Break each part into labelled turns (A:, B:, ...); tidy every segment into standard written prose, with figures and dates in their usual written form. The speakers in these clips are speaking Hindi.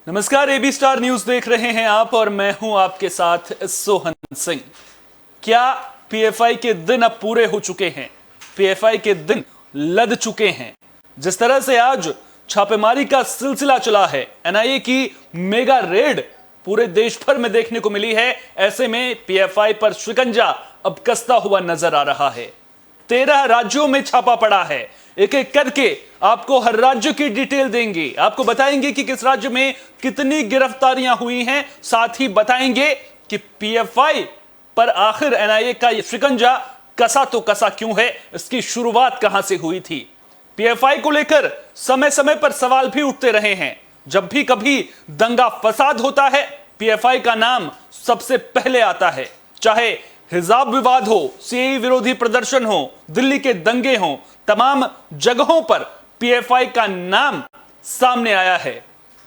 A: नमस्कार, एबी स्टार न्यूज देख रहे हैं आप और मैं हूं आपके साथ सोहन सिंह। क्या पीएफआई के दिन अब पूरे हो चुके हैं? पीएफआई के दिन लद चुके हैं। जिस तरह से आज छापेमारी का सिलसिला चला है, एनआईए की मेगा रेड पूरे देश भर में देखने को मिली है। ऐसे में पीएफआई पर शिकंजा अब कसता हुआ नजर आ रहा है। 13 राज्यों में छापा पड़ा है। एक एक करके आपको हर राज्य की डिटेल देंगे, आपको बताएंगे कि किस राज्य में कितनी गिरफ्तारियां हुई हैं, साथ ही बताएंगे कि पीएफआई पर आखिर एनआईए का यह शिकंजा कसा तो कसा क्यों है, इसकी शुरुआत कहां से हुई थी। पीएफआई को लेकर समय समय पर सवाल भी उठते रहे हैं। जब भी कभी दंगा फसाद होता है, पीएफआई का नाम सबसे पहले आता है। चाहे हिजाब विवाद हो, सीएए विरोधी प्रदर्शन हो, दिल्ली के दंगे हो, तमाम जगहों पर पीएफआई का नाम सामने आया है।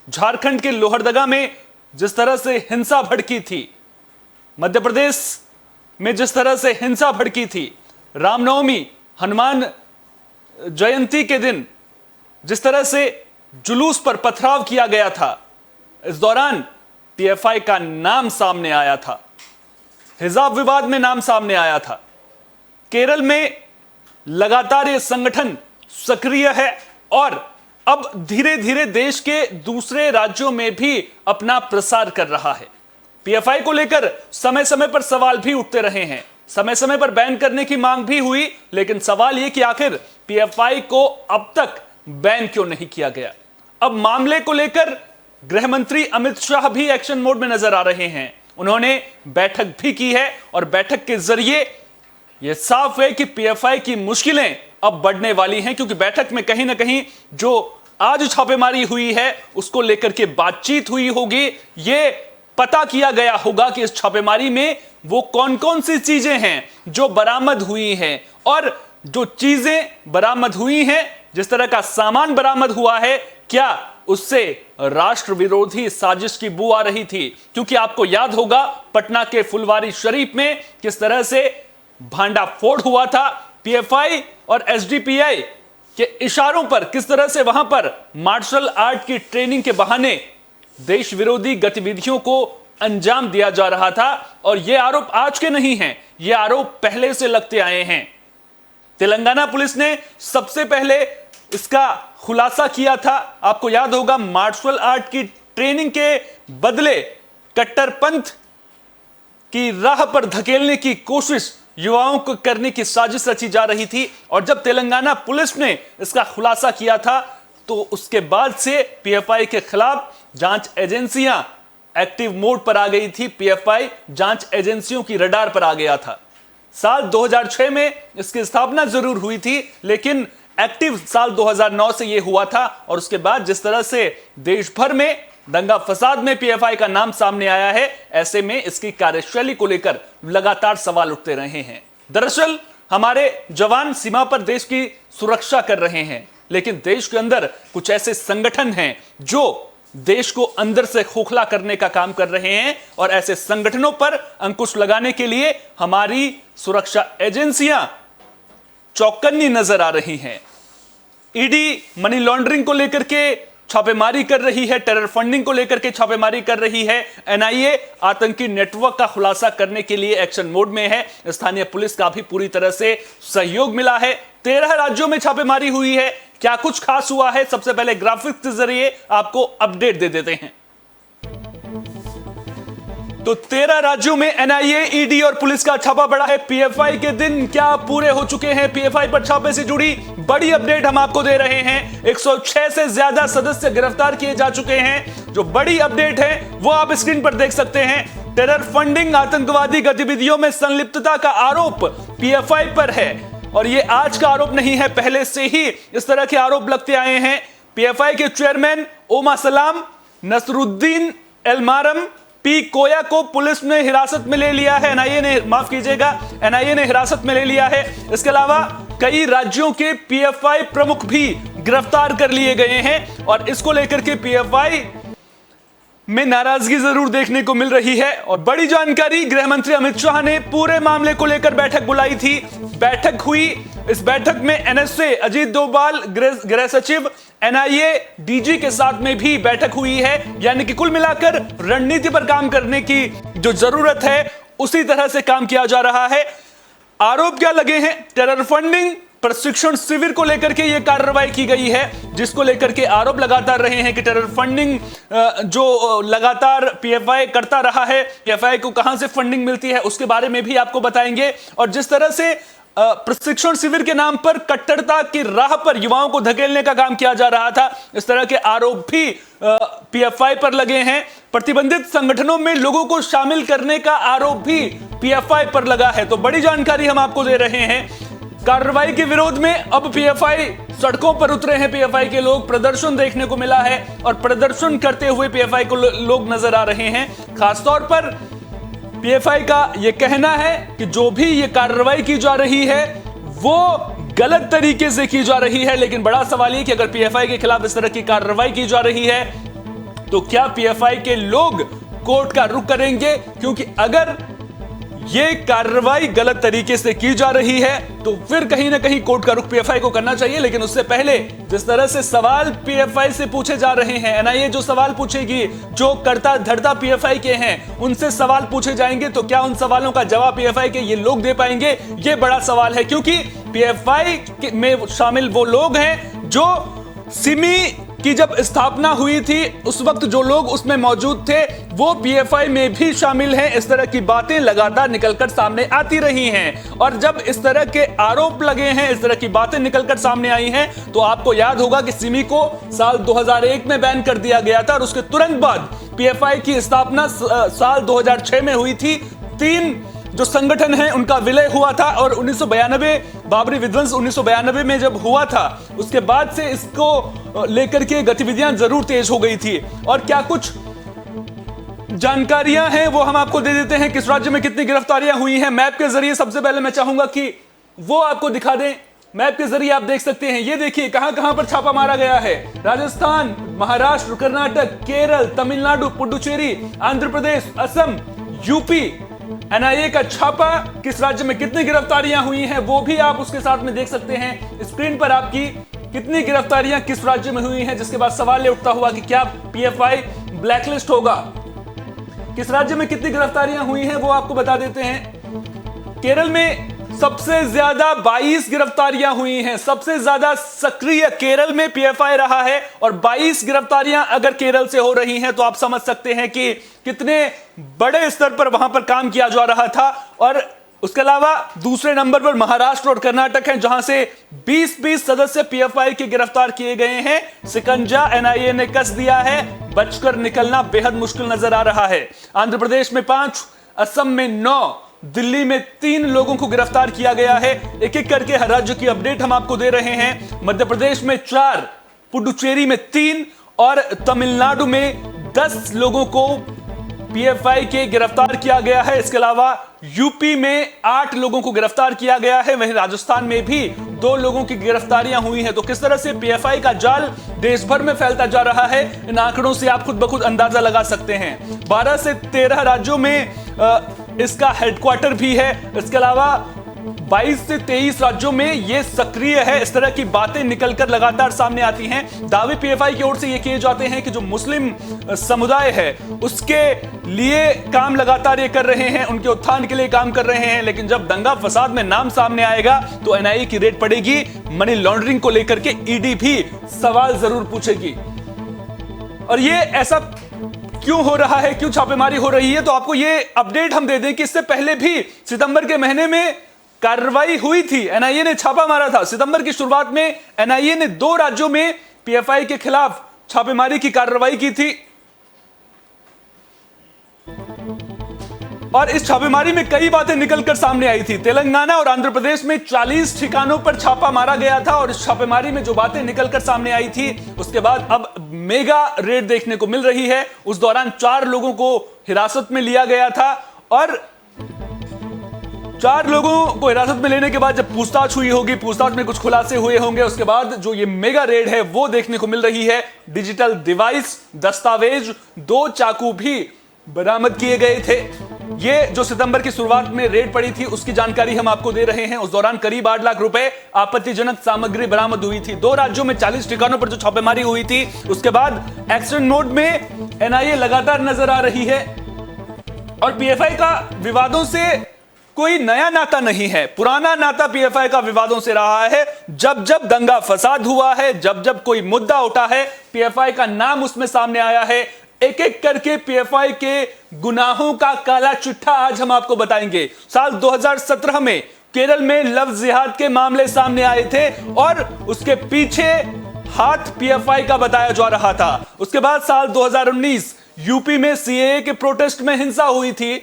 A: झारखंड के लोहरदगा में जिस तरह से हिंसा भड़की थी, मध्य प्रदेश में जिस तरह से हिंसा भड़की थी, रामनवमी हनुमान जयंती के दिन जिस तरह से जुलूस पर पथराव किया गया था, इस दौरान पीएफआई का नाम सामने आया था। हिजाब विवाद में नाम सामने आया था। केरल में लगातार यह संगठन सक्रिय है और अब धीरे धीरे देश के दूसरे राज्यों में भी अपना प्रसार कर रहा है। पीएफआई को लेकर समय समय पर सवाल भी उठते रहे हैं। समय समय पर बैन करने की मांग भी हुई, लेकिन सवाल यह कि आखिर पीएफआई को अब तक बैन क्यों नहीं किया गया। अब मामले को लेकर गृह मंत्री अमित शाह भी एक्शन मोड में नजर आ रहे हैं। उन्होंने बैठक भी की है और बैठक के जरिए यह साफ है कि पीएफआई की मुश्किलें अब बढ़ने वाली हैं, क्योंकि बैठक में कहीं ना कहीं जो आज छापेमारी हुई है उसको लेकर के बातचीत हुई होगी। यह पता किया गया होगा कि इस छापेमारी में वो कौन कौन सी चीजें हैं जो बरामद हुई हैं, और जो चीजें बरामद हुई हैं, जिस तरह का सामान बरामद हुआ है, क्या उससे राष्ट्र विरोधी साजिश की बू आ रही थी। क्योंकि आपको याद होगा पटना के फुलवारी शरीफ में किस तरह से भांडाफोड़ हुआ था। पीएफआई और एसडीपीआई के इशारों पर किस तरह से वहां पर मार्शल आर्ट की ट्रेनिंग के बहाने देश विरोधी गतिविधियों को अंजाम दिया जा रहा था। और ये आरोप आज के नहीं हैं, ये आरोप पहले से लगते आए हैं। तेलंगाना पुलिस ने सबसे पहले इसका खुलासा किया था। आपको याद होगा मार्शल आर्ट की ट्रेनिंग के बदले कट्टरपंथ की राह पर धकेलने की कोशिश युवाओं को करने की साजिश रची जा रही थी। और जब तेलंगाना पुलिस ने इसका खुलासा किया था तो उसके बाद से पीएफआई के खिलाफ जांच एजेंसियां एक्टिव मोड पर आ गई थी। पीएफआई जांच एजेंसियों की रडार पर आ गया था। साल 2006 में इसकी स्थापना जरूर हुई थी, लेकिन एक्टिव साल 2009 से यह हुआ था। और उसके बाद जिस तरह से देश भर में दंगा फसाद में पीएफआई का नाम सामने आया है, ऐसे में इसकी कार्यशैली को लेकर लगातार सवाल उठते रहे हैं। दरअसल हमारे जवान सीमा पर देश की सुरक्षा कर रहे हैं, लेकिन देश के अंदर कुछ ऐसे संगठन हैं जो देश को अंदर से खोखला करने का काम कर रहे हैं। और ऐसे संगठनों पर अंकुश लगाने के लिए हमारी सुरक्षा एजेंसियां चौकन्नी नजर आ रही हैं। ईडी मनी लॉन्ड्रिंग को लेकर के छापेमारी कर रही है, टेरर फंडिंग को लेकर के छापेमारी कर रही है। एनआईए आतंकी नेटवर्क का खुलासा करने के लिए एक्शन मोड में है। स्थानीय पुलिस का भी पूरी तरह से सहयोग मिला है। 13 राज्यों में छापेमारी हुई है। क्या कुछ खास हुआ है, सबसे पहले ग्राफिक्स के जरिए आपको अपडेट दे देते हैं। तो 13 राज्यों में एनआईए, ईडी और पुलिस का छापा पड़ा है। पीएफआई के दिन क्या पूरे हो चुके हैं? पीएफआई पर छापे से जुड़ी बड़ी अपडेट हम आपको दे रहे हैं। 106 से ज्यादा सदस्य गिरफ्तार किए जा चुके हैं। जो बड़ी अपडेट है वो आप स्क्रीन पर देख सकते हैं। टेरर फंडिंग, आतंकवादी गतिविधियों में संलिप्तता का आरोप पीएफआई पर है। और ये आज का आरोप नहीं है, पहले से ही इस तरह के आरोप लगते आए हैं। पीएफआई के चेयरमैन ओमा सलाम, नसरुद्दीन एलमारम, पी कोया को पुलिस ने हिरासत में ले लिया है। एनआईए ने हिरासत में ले लिया है। इसके अलावा कई राज्यों के पीएफआई प्रमुख भी गिरफ्तार कर लिए गए हैं। और इसको लेकर के पीएफआई में नाराजगी जरूर देखने को मिल रही है। और बड़ी जानकारी, गृह मंत्री अमित शाह ने पूरे मामले को लेकर बैठक बुलाई थी। बैठक हुई, इस बैठक में एनएसए अजीत डोभाल, गृह सचिव, एनआईए डीजी के साथ में भी बैठक हुई है। यानी कि कुल मिलाकर रणनीति पर काम करने की जो जरूरत है उसी तरह से काम किया जा रहा है। आरोप क्या लगे हैं? टेरर फंडिंग, प्रशिक्षण शिविर को लेकर के यह कार्रवाई की गई है, जिसको लेकर के आरोप लगातार रहे हैं कि टेरर फंडिंग जो लगातार पीएफआई करता रहा है, पीएफआई को कहां से फंडिंग मिलती है उसके बारे में भी आपको बताएंगे। और जिस तरह से प्रशिक्षण शिविर के नाम पर कट्टरता की राह पर युवाओं को धकेलने का काम किया जा रहा था, इस तरह के आरोप भी पीएफआई पर लगे हैं। प्रतिबंधित संगठनों में लोगों को शामिल करने का आरोप भी पीएफआई पर लगा है। तो बड़ी जानकारी हम आपको दे रहे हैं। कार्रवाई के विरोध में अब पीएफआई सड़कों पर उतरे हैं। पीएफआई के लोग, प्रदर्शन देखने को मिला है और प्रदर्शन करते हुए पीएफआई को लोग नजर आ रहे हैं। खासतौर पर पीएफआई का यह कहना है कि जो भी ये कार्रवाई की जा रही है वो गलत तरीके से की जा रही है। लेकिन बड़ा सवाल ये कि अगर पीएफआई के खिलाफ इस तरह की कार्रवाई की जा रही है तो क्या पीएफआई के लोग कोर्ट का रुख करेंगे? क्योंकि अगर ये कार्रवाई गलत तरीके से की जा रही है तो फिर कहीं ना कहीं कोर्ट का रुख पीएफआई को करना चाहिए। लेकिन उससे पहले जिस तरह से सवाल पीएफआई से पूछे जा रहे हैं, एनआईए जो सवाल पूछेगी, जो करता धरता पीएफआई के हैं उनसे सवाल पूछे जाएंगे, तो क्या उन सवालों का जवाब पीएफआई के ये लोग दे पाएंगे? ये बड़ा सवाल है, क्योंकि पीएफआई में शामिल वो लोग हैं जो सिमी की जब स्थापना हुई थी उस वक्त जो लोग उसमें मौजूद थे वो पीएफआई में भी शामिल हैं। इस तरह की बातें लगातार निकलकर सामने आती रही हैं और जब इस तरह के आरोप लगे हैं, इस तरह की बातें निकलकर सामने आई हैं, तो आपको याद होगा कि सिमी को साल 2001 में बैन कर दिया गया था और उसके तुरंत बाद पीएफआई की स्थापना साल 2006 में हुई थी। 3 जो संगठन है उनका विलय हुआ था और 1992 बाबरी विध्वंस 1992 में जब हुआ था उसके बाद से इसको लेकर के गतिविधियां जरूर तेज हो गई थी। और क्या कुछ जानकारियां हैं वो हम आपको दे देते हैं। किस राज्य में कितनी गिरफ्तारियां हुई हैं मैप के जरिए सबसे पहले मैं चाहूंगा कि वो आपको दिखा दें। मैप के जरिए आप देख सकते हैं, ये देखिए कहां कहां पर छापा मारा गया है। राजस्थान, महाराष्ट्र, कर्नाटक, केरल, तमिलनाडु, पुडुचेरी, आंध्र प्रदेश, असम, यूपी। एनआईए का छापा किस राज्य में कितनी गिरफ्तारियां हुई हैं वो भी आप उसके साथ में देख सकते हैं स्क्रीन पर, आपकी कितनी गिरफ्तारियां किस राज्य में हुई हैं। जिसके बाद सवाल ये उठता हुआ कि क्या पीएफआई ब्लैकलिस्ट होगा? किस राज्य में कितनी गिरफ्तारियां हुई हैं वो आपको बता देते हैं। केरल में सबसे ज्यादा 22 गिरफ्तारियां हुई हैं। सबसे ज्यादा सक्रिय केरल में पीएफआई रहा है और 22 गिरफ्तारियां अगर केरल से हो रही हैं तो आप समझ सकते हैं कि कितने बड़े स्तर पर वहां पर काम किया जा रहा था। और उसके अलावा दूसरे नंबर पर महाराष्ट्र और कर्नाटक हैं जहां से 20-20 सदस्य पीएफआई के गिरफ्तार किए गए हैं। शिकंजा एनआईए ने कस दिया है, बचकर निकलना बेहद मुश्किल नजर आ रहा है। आंध्र प्रदेश में 5, असम में 9, दिल्ली में 3 लोगों को गिरफ्तार किया गया है। एक एक करके हर राज्य की अपडेट हम आपको दे रहे हैं। मध्य प्रदेश में 4, पुडुचेरी में 3 और तमिलनाडु में 10 लोगों को पीएफआई के गिरफ्तार किया गया है। इसके अलावा यूपी में 8 लोगों को गिरफ्तार किया गया है। वहीं राजस्थान में भी 2 लोगों की गिरफ्तारियां हुई हैं। तो किस तरह से पीएफआई का जाल देश भर में फैलता जा रहा है, इन आंकड़ों से आप खुद ब खुद अंदाजा लगा सकते हैं। 12 से 13 राज्यों में इसका हेडक्वार्टर भी है। इसके अलावा 22 से 23 राज्यों में यह सक्रिय है। इस तरह की बातें निकलकर लगातार सामने आती हैं। दावे पीएफआई की ओर से ये किए जाते हैं कि जो मुस्लिम समुदाय है उसके लिए काम लगातार ये कर रहे हैं, उनके उत्थान के लिए काम कर रहे हैं। लेकिन जब दंगा फसाद में नाम सामने आएगा तो एनआईए की रेड पड़ेगी। मनी लॉन्ड्रिंग को लेकर के ईडी भी सवाल जरूर पूछेगी। और ये ऐसा क्यों हो रहा है, क्यों छापेमारी हो रही है, तो आपको ये अपडेट हम दे दें कि इससे पहले भी सितंबर के महीने में कार्रवाई हुई थी। एनआईए ने छापा मारा था। सितंबर की शुरुआत में एनआईए ने 2 राज्यों में पीएफआई के खिलाफ छापेमारी की कार्रवाई की थी और इस छापेमारी में कई बातें निकलकर सामने आई थी। तेलंगाना और आंध्र प्रदेश में 40 ठिकानों पर छापा मारा गया था और इस छापेमारी में जो बातें निकलकर सामने आई थी उसके बाद अब मेगा रेड देखने को मिल रही है। उस दौरान 4 लोगों को हिरासत में लिया गया था और 4 लोगों को हिरासत में लेने के बाद जब पूछताछ हुई होगी, पूछताछ में कुछ खुलासे हुए होंगे, उसके बाद जो ये मेगा रेड है वो देखने को मिल रही है। डिजिटल डिवाइस, दस्तावेज, 2 चाकू भी बरामद किए गए थे। ये जो सितंबर की शुरुआत में रेड पड़ी थी उसकी जानकारी हम आपको दे रहे हैं। उस दौरान करीब 8 लाख रुपए आपत्तिजनक सामग्री बरामद हुई थी। 2 राज्यों में 40 ठिकानों पर जो छापेमारी हुई थी, उसके बाद एक्शन मोड में एनआईए लगातार नजर आ रही है। और पीएफआई का विवादों से कोई नया नाता नहीं है, पुराना नाता पीएफआई का विवादों से रहा है। जब जब दंगा फसाद हुआ है, जब जब कोई मुद्दा उठा है, पीएफआई का नाम उसमें सामने आया है। एक एक करके पीएफआई के गुनाहों का काला चिट्ठा आज हम आपको बताएंगे। साल 2017 में केरल में लव जिहाद के मामले सामने आए थे और उसके पीछे हाथ पीएफआई का बताया जा रहा था। उसके बाद साल 2019 यूपी में सीएए के प्रोटेस्ट में हिंसा हुई थी,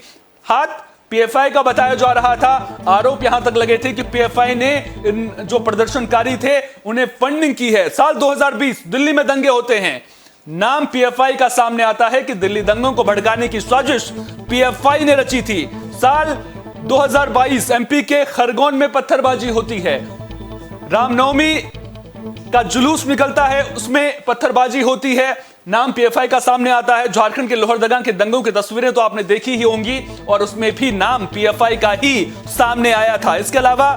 A: हाथ पीएफआई का बताया जा रहा था। आरोप यहां तक लगे थे कि पीएफआई ने जो प्रदर्शनकारी थे उन्हें फंडिंग की है। साल 2020 दिल्ली में दंगे होते हैं, नाम पीएफआई का सामने आता है कि दिल्ली दंगों को भड़काने की साजिश पीएफआई ने रची थी। साल 2022 एमपी के खरगोन में पत्थरबाजी होती है, रामनवमी का जुलूस निकलता है, उसमें पत्थरबाजी होती है, नाम पीएफआई का सामने आता है। झारखंड के लोहरदगा के दंगों की तस्वीरें तो आपने देखी ही होंगी और उसमें भी नाम पीएफआई का ही सामने आया था। इसके अलावा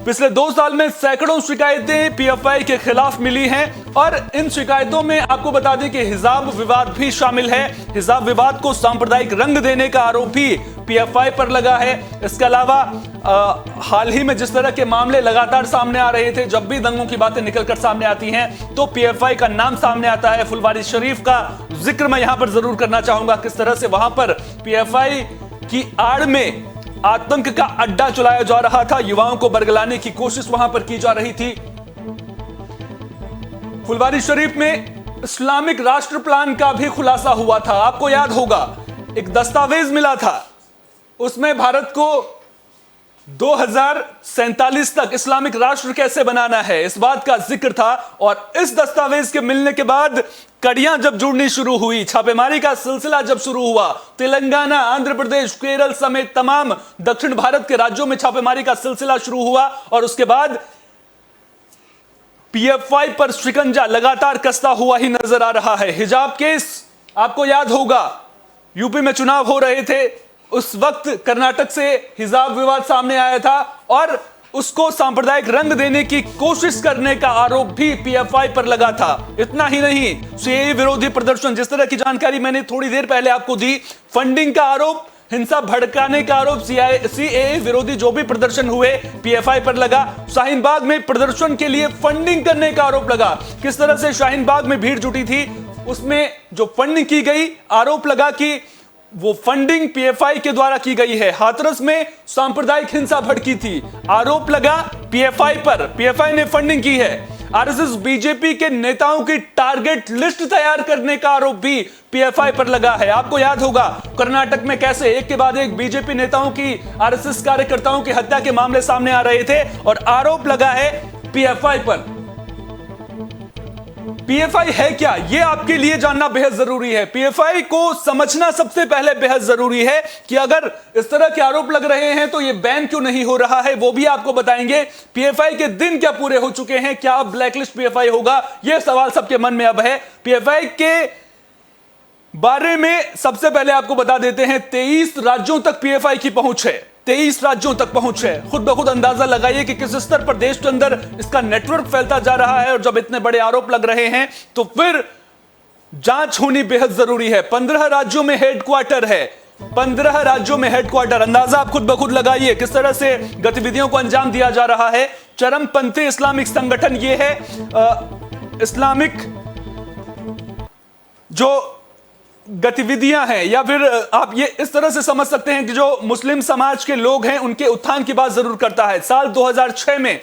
A: पिछले 2 साल में सैकड़ों शिकायतें पीएफआई के खिलाफ मिली हैं और इन शिकायतों में आपको बता दें कि हिजाब विवाद भी शामिल है। हिजाब विवाद को सांप्रदायिक रंग देने का आरोप भी पीएफआई पर लगा है। इसके अलावा हाल ही में जिस तरह के मामले लगातार सामने आ रहे थे, जब भी दंगों की बातें निकलकर सामने आती हैं तो पीएफआई का नाम सामने आता है। फुलवारी शरीफ का जिक्र मैं यहां पर जरूर करना चाहूंगा, किस तरह से वहां पर पीएफआई की आड़ में आतंक का अड्डा चलाया जा रहा था, युवाओं को बरगलाने की कोशिश वहां पर की जा रही थी। फुलवारी शरीफ में इस्लामिक राष्ट्र प्लान का भी खुलासा हुआ था। आपको याद होगा एक दस्तावेज मिला था, उसमें भारत को 2047 तक इस्लामिक राष्ट्र कैसे बनाना है, इस बात का जिक्र था। और इस दस्तावेज के मिलने के बाद कड़ियां जब जुड़नी शुरू हुई, छापेमारी का सिलसिला जब शुरू हुआ, तेलंगाना, आंध्र प्रदेश, केरल समेत तमाम दक्षिण भारत के राज्यों में छापेमारी का सिलसिला शुरू हुआ और उसके बाद पीएफआई पर शिकंजा लगातार कसता हुआ ही नजर आ रहा है। हिजाब केस आपको याद होगा, यूपी में चुनाव हो रहे थे, उस वक्त कर्नाटक से हिजाब विवाद सामने आया था और उसको सांप्रदायिक रंग देने की कोशिश करने का आरोप भी पीएफआई पर लगा था। इतना ही नहीं, सीएए विरोधी प्रदर्शन, जिस तरह की जानकारी मैंने थोड़ी देर पहले आपको दी, फंडिंग का आरोप, हिंसा भड़काने का आरोप, सीएए विरोधी जो भी प्रदर्शन हुए पीएफआई पर लगा। शाहीन बाग में प्रदर्शन के लिए फंडिंग करने का आरोप लगा, किस तरह से शाहीन बाग में भीड़ जुटी थी, उसमें जो फंडिंग की गई, आरोप लगा कि वो फंडिंग पीएफआई के द्वारा की गई है। हाथरस में सांप्रदायिक हिंसा भड़की थी, आरोप लगा पीएफआई पर, पीएफआई ने फंडिंग की है। आरएसएस बीजेपी के नेताओं की टारगेट लिस्ट तैयार करने का आरोप भी पीएफआई पर लगा है। आपको याद होगा कर्नाटक में कैसे एक के बाद एक बीजेपी नेताओं की, आरएसएस कार्यकर्ताओं की हत्या के मामले सामने आ रहे थे और आरोप लगा है पीएफआई पर। पीएफआई है क्या, यह आपके लिए जानना बेहद जरूरी है। पीएफआई को समझना सबसे पहले बेहद जरूरी है कि अगर इस तरह के आरोप लग रहे हैं तो यह बैन क्यों नहीं हो रहा है, वो भी आपको बताएंगे। पीएफआई के दिन क्या पूरे हो चुके हैं, क्या अब ब्लैकलिस्ट पीएफआई होगा, यह सवाल सबके मन में अब है। पीएफआई के बारे में सबसे पहले आपको बता देते हैं, 23 राज्यों तक पीएफआई की पहुंच है, 23 राज्यों तक पहुंच है। खुद ब खुद अंदाजा लगाइए कि किस स्तर पर देश के अंदर इसका नेटवर्क फैलता जा रहा है। और जब इतने बड़े आरोप लग रहे हैं तो फिर जांच होनी बेहद जरूरी है। 15 राज्यों में हेडक्वार्टर है, 15 राज्यों में हेडक्वार्टर, अंदाजा आप खुद ब खुद लगाइए किस तरह से गतिविधियों को अंजाम दिया जा रहा है। चरमपंथी इस्लामिक संगठन ये है, इस्लामिक जो गतिविधियां हैं, या फिर आप ये इस तरह से समझ सकते हैं कि जो मुस्लिम समाज के लोग हैं उनके उत्थान की बात जरूर करता है। साल 2006 में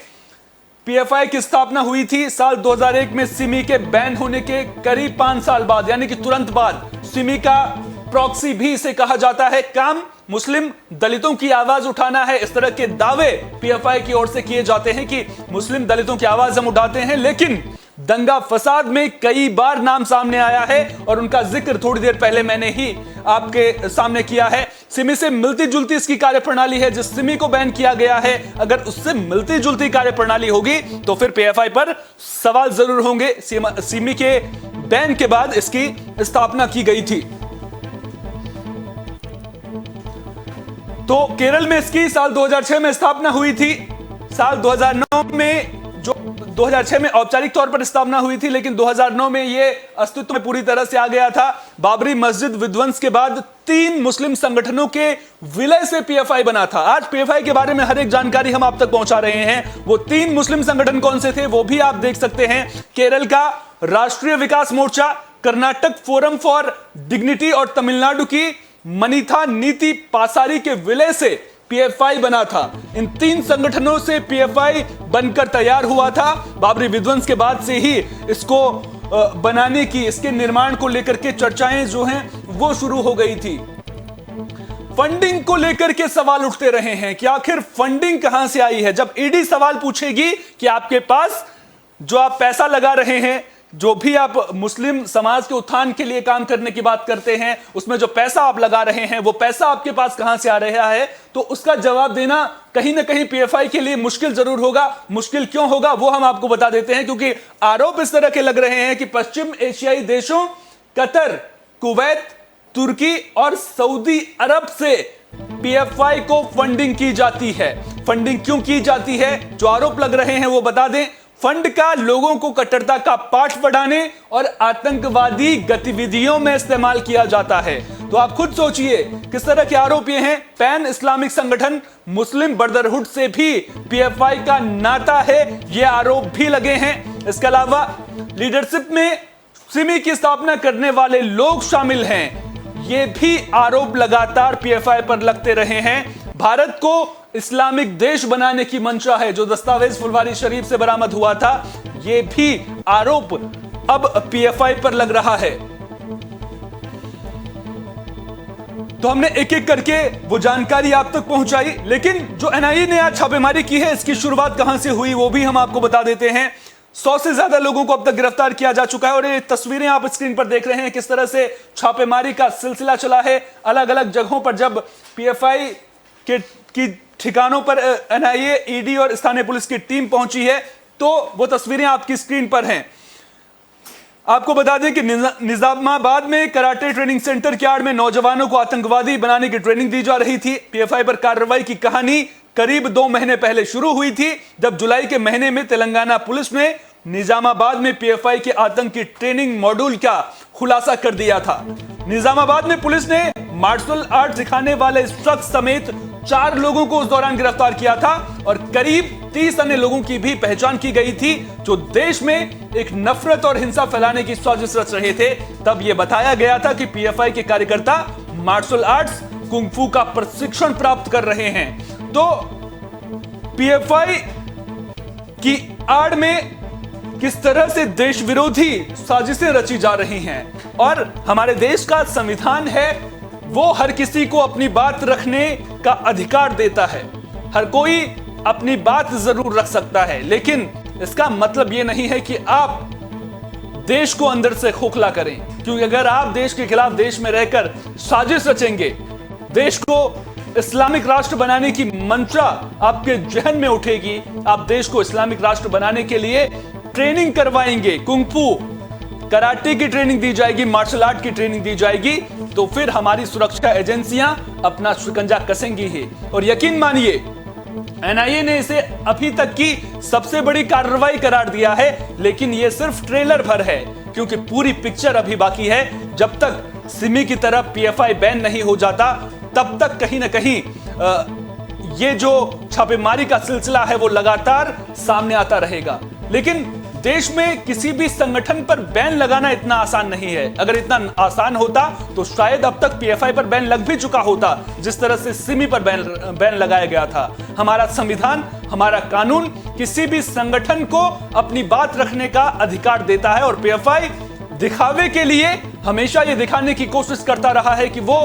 A: पीएफआई की स्थापना हुई थी। साल 2001 में सिमी के बैन होने के करीब 5 साल बाद, यानी कि तुरंत बाद, सिमी का प्रॉक्सी भी इसे कहा जाता है। काम मुस्लिम दलितों की आवाज उठाना है, इस तरह के दावे पीएफआई की ओर से किए जाते हैं कि मुस्लिम दलितों की आवाज हम उठाते हैं। लेकिन दंगा फसाद में कई बार नाम सामने आया है और उनका जिक्र थोड़ी देर पहले मैंने ही आपके सामने किया है। सिमी से मिलती जुलती इसकी कार्यप्रणाली है। जिस सिमी को बैन किया गया है, अगर उससे मिलती जुलती कार्यप्रणाली होगी तो फिर पीएफआई पर सवाल जरूर होंगे। सिमी के बैन के बाद इसकी स्थापना की गई थी। तो केरल में इसकी साल 2006 में स्थापना हुई थी। साल 2009 में, जो 2006 में औपचारिक तौर पर स्थापना हुई थी, लेकिन 2009 में यह अस्तित्व में पूरी तरह से आ गया था। बाबरी मस्जिद विध्वंस के बाद 3 मुस्लिम संगठनों के विलय से पीएफआई बना था। आज पीएफआई के बारे में हर एक जानकारी हम आप तक पहुंचा रहे हैं। वो 3 मुस्लिम संगठन कौन से थे वो भी आप देख सकते हैं। केरल का राष्ट्रीय विकास मोर्चा, कर्नाटक फोरम फॉर डिग्निटी और तमिलनाडु की मनीथा नीति पासारी के विलय से पीएफआई बना था। इन 3 संगठनों से पीएफआई बनकर तैयार हुआ था। बाबरी विध्वंस के बाद से ही इसको बनाने की, इसके निर्माण को लेकर के चर्चाएं जो हैं वो शुरू हो गई थी। फंडिंग को लेकर के सवाल उठते रहे हैं कि आखिर फंडिंग कहां से आई है। जब ईडी सवाल पूछेगी कि आपके पास जो आप पैसा लगा रहे हैं, जो भी आप मुस्लिम समाज के उत्थान के लिए काम करने की बात करते हैं, उसमें जो पैसा आप लगा रहे हैं वो पैसा आपके पास कहां से आ रहा है, तो उसका जवाब देना कहीं ना कहीं पीएफआई के लिए मुश्किल जरूर होगा। मुश्किल क्यों होगा वो हम आपको बता देते हैं, क्योंकि आरोप इस तरह के लग रहे हैं कि पश्चिम एशियाई देशों कतर, कुवैत, तुर्की और सऊदी अरब से पीएफआई को फंडिंग की जाती है। फंडिंग क्यों की जाती है, जो आरोप लग रहे हैं वो बता दें। फंड का लोगों को कट्टरता का पाठ पढ़ाने और आतंकवादी गतिविधियों में इस्तेमाल किया जाता है। तो आप खुद सोचिए किस तरह के आरोप ये हैं। पैन इस्लामिक संगठन मुस्लिम ब्रदरहुड से भी पीएफआई का नाता है, ये आरोप भी लगे हैं। इसके अलावा लीडरशिप में सिमी की स्थापना करने वाले लोग शामिल हैं, ये भी आरोप लगातार पीएफआई पर लगते रहे हैं। भारत को इस्लामिक देश बनाने की मंशा है, जो दस्तावेज फुलवारी शरीफ से बरामद हुआ था, यह भी आरोप अब पीएफआई पर लग रहा है। तो हमने एक एक करके वो जानकारी आप तक पहुंचाई, लेकिन जो एनआईए ने आज छापेमारी की है, इसकी शुरुआत कहां से हुई वो भी हम आपको बता देते हैं। 100 से ज्यादा लोगों को अब तक गिरफ्तार किया जा चुका है और ये तस्वीरें आप स्क्रीन पर देख रहे हैं किस तरह से छापेमारी का सिलसिला चला है। अलग अलग जगहों पर जब पीएफआई की ठिकानों पर एनआईए, ईडी और स्थानीय पुलिस की टीम पहुंची है, तो वो तस्वीरें आपकी स्क्रीन पर हैं। आपको बता दें कि निजामाबाद में कराटे ट्रेनिंग सेंटर की आड़ में नौजवानों को आतंकवादी बनाने की ट्रेनिंग दी जा रही थी। पीएफआई पर कार्रवाई की कहानी करीब 2 महीने पहले शुरू हुई थी, जब जुलाई के महीने में तेलंगाना पुलिस ने निजामाबाद में पीएफआई के आतंकी ट्रेनिंग मॉड्यूल का खुलासा कर दिया था। निजामाबाद में पुलिस ने मार्शल आर्ट सिखाने वाले शख्स समेत 4 लोगों को उस दौरान गिरफ्तार किया था और करीब 30 अन्य लोगों की भी पहचान की गई थी, जो देश में एक नफरत और हिंसा फैलाने की साजिश रच रहे थे। तब यह बताया गया था कि पीएफआई के कार्यकर्ता मार्शल आर्ट्स, कुंग-फू का प्रशिक्षण प्राप्त कर रहे हैं। तो पीएफआई की आड़ में किस तरह से देश विरोधी साजिशें रची जा रही हैं, और हमारे देश का संविधान है वो हर किसी को अपनी बात रखने का अधिकार देता है। हर कोई अपनी बात जरूर रख सकता है, लेकिन इसका मतलब यह नहीं है कि आप देश को अंदर से खोखला करें, क्योंकि अगर आप देश के खिलाफ देश में रहकर साजिश रचेंगे, देश को इस्लामिक राष्ट्र बनाने की मंशा आपके जहन में उठेगी, आप देश को इस्लामिक राष्ट्र बनाने के लिए ट्रेनिंग करवाएंगे, कुंग-फू, कराटे की ट्रेनिंग दी जाएगी, मार्शल आर्ट की ट्रेनिंग दी जाएगी, तो फिर हमारी सुरक्षा एजेंसियां अपना शिकंजा कसेंगी ही। और यकीन मानिए, एनआईए ने इसे अभी तक की सबसे बड़ी कार्रवाई करार दिया है, लेकिन यह सिर्फ ट्रेलर भर है, क्योंकि पूरी पिक्चर अभी बाकी है। जब तक सिमी की तरफ पीएफआई बैन नहीं हो जाता, तब तक कहीं ना कहीं ये जो छापेमारी का सिलसिला है वो लगातार सामने आता रहेगा। लेकिन देश में किसी भी संगठन पर बैन लगाना इतना आसान नहीं है। अगर इतना आसान होता तो शायद अब तक पीएफआई पर बैन लग भी चुका होता, जिस तरह से सिमी पर बैन लगाया गया था। हमारा संविधान, हमारा कानून किसी भी संगठन को अपनी बात रखने का अधिकार देता है, और पीएफआई दिखावे के लिए हमेशा ये दिखाने की कोशिश करता रहा है कि वो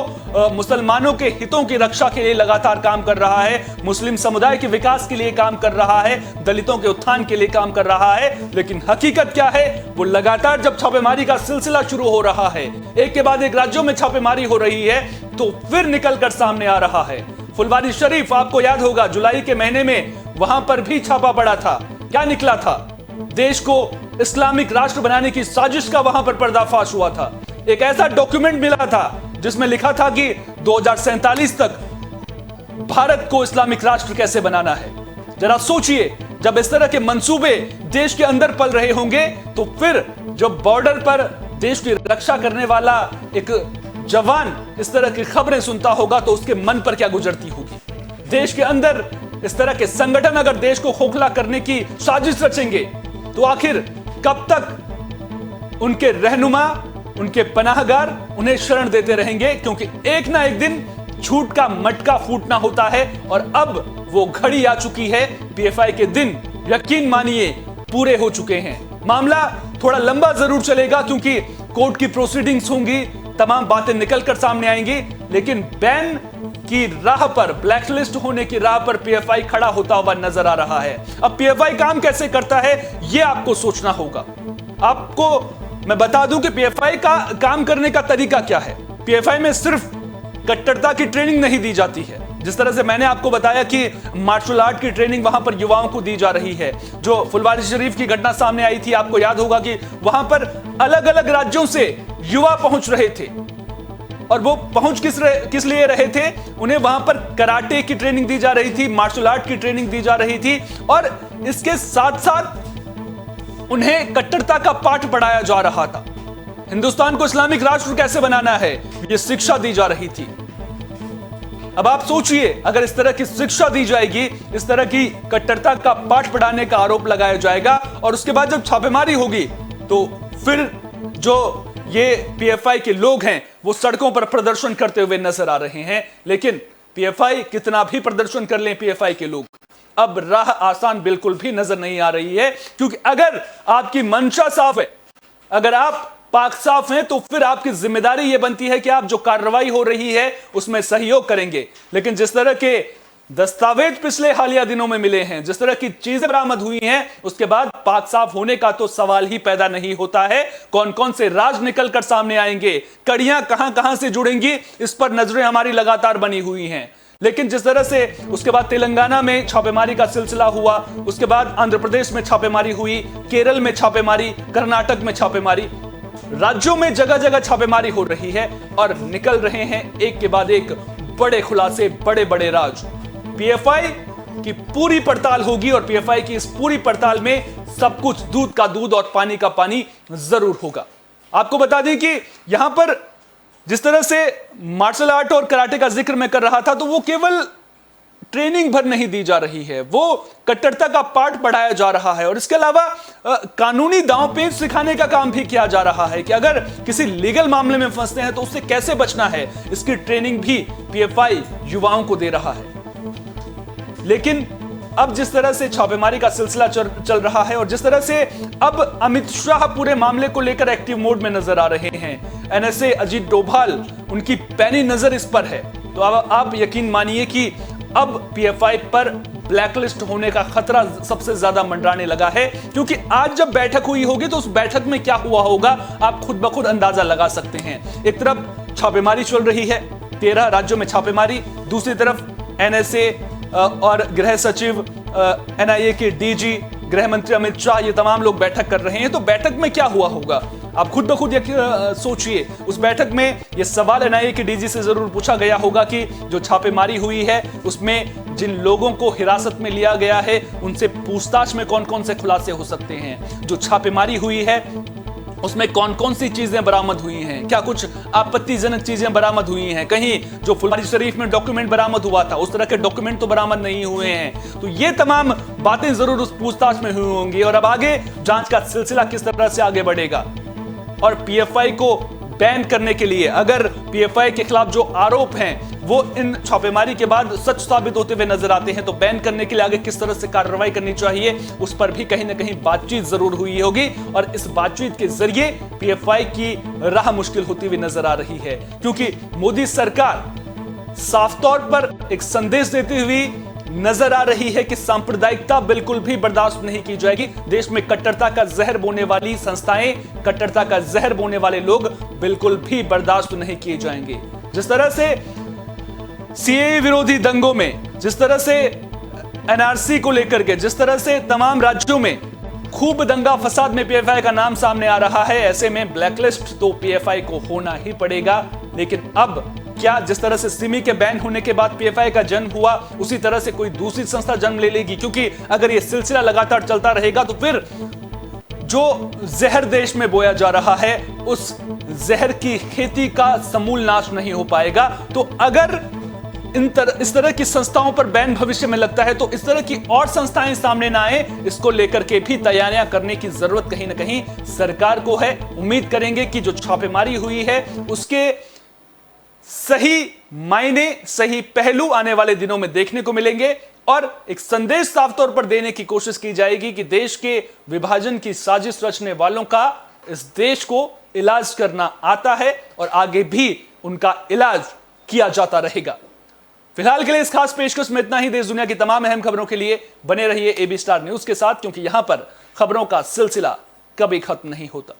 A: मुसलमानों के हितों की रक्षा के लिए लगातार काम कर रहा है, मुस्लिम समुदाय के विकास के लिए काम कर रहा है, दलितों के उत्थान के लिए काम कर रहा है। लेकिन हकीकत क्या है? वो लगातार जब छापेमारी का सिलसिला शुरू हो रहा है, एक के बाद एक राज्यों में छापेमारी हो रही है, तो फिर निकलकर सामने आ रहा है। फुलवारी शरीफ, आपको याद होगा जुलाई के महीने में वहां पर भी छापा पड़ा था। क्या निकला था? देश को इस्लामिक राष्ट्र बनाने की साजिश का वहां पर पर्दाफाश हुआ था। एक ऐसा डॉक्यूमेंट मिला था जिसमें लिखा था कि 2047 तक भारत को इस्लामिक राष्ट्र कैसे बनाना है। जरा सोचिए, जब इस तरह के मंसूबे देश के अंदर पल रहे होंगे, तो फिर जब बॉर्डर पर देश की रक्षा करने वाला एक जवान इस तरह की खबरें सुनता होगा तो उसके मन पर क्या गुजरती होगी। देश के अंदर इस तरह के संगठन अगर देश को खोखला करने की साजिश रचेंगे, तो आखिर कब तक उनके रहनुमा, उनके पनाहगार उन्हें शरण देते रहेंगे? क्योंकि एक ना एक दिन झूठ का मटका फूटना होता है, और अब वो घड़ी आ चुकी है। पीएफआई के दिन, यकीन मानिए, पूरे हो चुके हैं। मामला थोड़ा लंबा जरूर चलेगा, क्योंकि कोर्ट की प्रोसीडिंग्स होंगी, तमाम बातें निकलकर सामने आएंगी, लेकिन बैन की राह पर, ब्लैकलिस्ट होने की राह पर पीएफआई खड़ा होता हुआ नजर आ रहा है। अब पीएफआई काम कैसे करता है, यह आपको सोचना होगा। आपको मैं बता दूं कि पीएफआई का काम करने का तरीका क्या है। पीएफआई में सिर्फ कट्टरता की ट्रेनिंग नहीं दी जाती है। जिस तरह से मैंने आपको बताया कि मार्शल आर्ट की ट्रेनिंग वहां पर युवाओं को दी जा रही है। जो फुलवारी शरीफ की घटना सामने आई थी, आपको याद होगा कि वहां पर अलग अलग राज्यों से युवा पहुंच रहे थे, और वो पहुंच किस लिए रहे थे? उन्हें वहां पर कराटे की ट्रेनिंग दी जा रही थी, मार्शल आर्ट की ट्रेनिंग दी जा रही थी, और इसके साथ साथ उन्हें कट्टरता का पाठ पढ़ाया जा रहा था। हिंदुस्तान को इस्लामिक राष्ट्र कैसे बनाना है, यह शिक्षा दी जा रही थी। अब आप सोचिए, अगर इस तरह की शिक्षा दी जाएगी, इस तरह की कट्टरता का पाठ पढ़ाने का आरोप लगाया जाएगा, और उसके बाद जब छापेमारी होगी, तो फिर जो ये पीएफआई के लोग हैं वो सड़कों पर प्रदर्शन करते हुए नजर आ रहे हैं। लेकिन पीएफआई कितना भी प्रदर्शन कर लें, पीएफआई के लोग, अब राह आसान बिल्कुल भी नजर नहीं आ रही है। क्योंकि अगर आपकी मंशा साफ है, अगर आप पाक साफ हैं, तो फिर आपकी जिम्मेदारी यह बनती है कि आप जो कार्रवाई हो रही है उसमें सहयोग करेंगे। लेकिन जिस तरह के दस्तावेज पिछले हालिया दिनों में मिले हैं, जिस तरह की चीजें बरामद हुई हैं, उसके बाद पाक साफ होने का तो सवाल ही पैदा नहीं होता है। कौन कौन से राज निकलकर सामने आएंगे, कड़ियां कहां कहां से जुड़ेंगी, इस पर नजरें हमारी लगातार बनी हुई हैं। लेकिन जिस तरह से उसके बाद तेलंगाना में छापेमारी का सिलसिला हुआ, उसके बाद आंध्र प्रदेश में छापेमारी हुई, केरल में छापेमारी, कर्नाटक में छापेमारी, राज्यों में जगह जगह छापेमारी हो रही है, और निकल रहे हैं एक के बाद एक बड़े खुलासे, बड़े बड़े राज। पीएफआई की पूरी पड़ताल होगी, और पीएफआई की इस पूरी पड़ताल में सब कुछ दूध का दूध और पानी का पानी जरूर होगा। आपको बता दें कि यहां पर जिस तरह से मार्शल आर्ट और कराटे का जिक्र मैं कर रहा था, तो वो केवल ट्रेनिंग भर नहीं दी जा रही है, वो कट्टरता का पाठ पढ़ाया जा रहा है, और इसके अलावा कानूनी दांवपेच सिखाने का काम भी किया जा रहा है कि अगर किसी लीगल मामले में फंसते हैं तो उससे कैसे बचना है। इसकी ट्रेनिंग भी पीएफआई युवाओं को दे रहा है। लेकिन अब जिस तरह से छापेमारी का सिलसिला चल रहा है, और जिस तरह से अब अमित शाह पूरे मामले को लेकर एक्टिव मोड में नजर आ रहे हैं, एनएसए अजीत डोभाल, उनकी पैनी नजर इस पर है, तो अब आप यकीन मानिए कि अब पीएफआई पर ब्लैकलिस्ट होने का खतरा सबसे ज्यादा मंडराने लगा है। क्योंकि आज जब बैठक हुई होगी, तो उस बैठक में क्या हुआ होगा आप खुद ब खुद अंदाजा लगा सकते हैं। एक तरफ छापेमारी चल रही है, 13 राज्यों में छापेमारी, दूसरी तरफ एनएसए और गृह सचिव, एनआईए के डीजी, गृह मंत्री अमित शाह, ये तमाम लोग बैठक कर रहे हैं। तो बैठक में क्या हुआ होगा आप खुद ब खुद सोचिए। उस बैठक में ये सवाल एनआईए के डीजी से जरूर पूछा गया होगा कि जो छापेमारी हुई है उसमें जिन लोगों को हिरासत में लिया गया है उनसे पूछताछ में कौन कौन से खुलासे हो सकते हैं, जो छापेमारी हुई है उसमें कौन कौन सी चीजें बरामद हुई हैं, क्या कुछ आपत्तिजनक चीजें बरामद हुई हैं, कहीं जो फुलवारी शरीफ में डॉक्यूमेंट बरामद हुआ था उस तरह के डॉक्यूमेंट तो बरामद नहीं हुए हैं। तो ये तमाम बातें जरूर उस पूछताछ में हुई होंगी, और अब आगे जांच का सिलसिला किस तरह से आगे बढ़ेगा, और पीएफआई को बैन करने के लिए, अगर पीएफआई के खिलाफ जो आरोप हैं वो इन छापेमारी के बाद सच साबित होते हुए नजर आते हैं, तो बैन करने के लिए आगे किस तरह से कार्रवाई करनी चाहिए उस पर भी कहीं ना कहीं बातचीत जरूर हुई होगी। और इस बातचीत के जरिए पीएफआई की राह मुश्किल होती हुई नजर आ रही है, क्योंकि मोदी सरकार साफ तौर पर एक संदेश देती हुई नजर आ रही है कि सांप्रदायिकता बिल्कुल भी बर्दाश्त नहीं की जाएगी। देश में कट्टरता का जहर बोने वाली संस्थाएं, कट्टरता का जहर बोने वाले लोग बिल्कुल भी बर्दाश्त नहीं किए जाएंगे। जिस तरह से सीएए विरोधी दंगों में, जिस तरह से एनआरसी को लेकर के, जिस तरह से तमाम राज्यों में खूब दंगा फसाद में पीएफआई का नाम सामने आ रहा है, ऐसे में ब्लैकलिस्ट तो पीएफआई को होना ही पड़ेगा। लेकिन अब क्या जिस तरह से सिमी के बैन होने के बाद पीएफआई का जन्म हुआ, उसी तरह से कोई दूसरी संस्था जन्म ले लेगी? क्योंकि अगर यह सिलसिला लगातार चलता रहेगा तो फिर जो जहर देश में बोया जा रहा है उस जहर की खेती का समूल नाश नहीं हो पाएगा। तो अगर इस तरह की संस्थाओं पर बैन भविष्य में लगता है तो इस तरह की और संस्थाएं सामने ना आए, इसको लेकर के भी तैयारियां करने की जरूरत कहीं ना कहीं सरकार को है। उम्मीद करेंगे कि जो छापेमारी हुई है उसके सही मायने, सही पहलू आने वाले दिनों में देखने को मिलेंगे और एक संदेश साफ तौर पर देने की कोशिश की जाएगी कि देश के विभाजन की साजिश रचने वालों का इस देश को इलाज करना आता है और आगे भी उनका इलाज किया जाता रहेगा। फिलहाल के लिए इस खास पेशकश में इतना ही। देश दुनिया की तमाम अहम खबरों के लिए बने रहिए एबी स्टार न्यूज के साथ, क्योंकि यहां पर खबरों का सिलसिला कभी खत्म नहीं होता।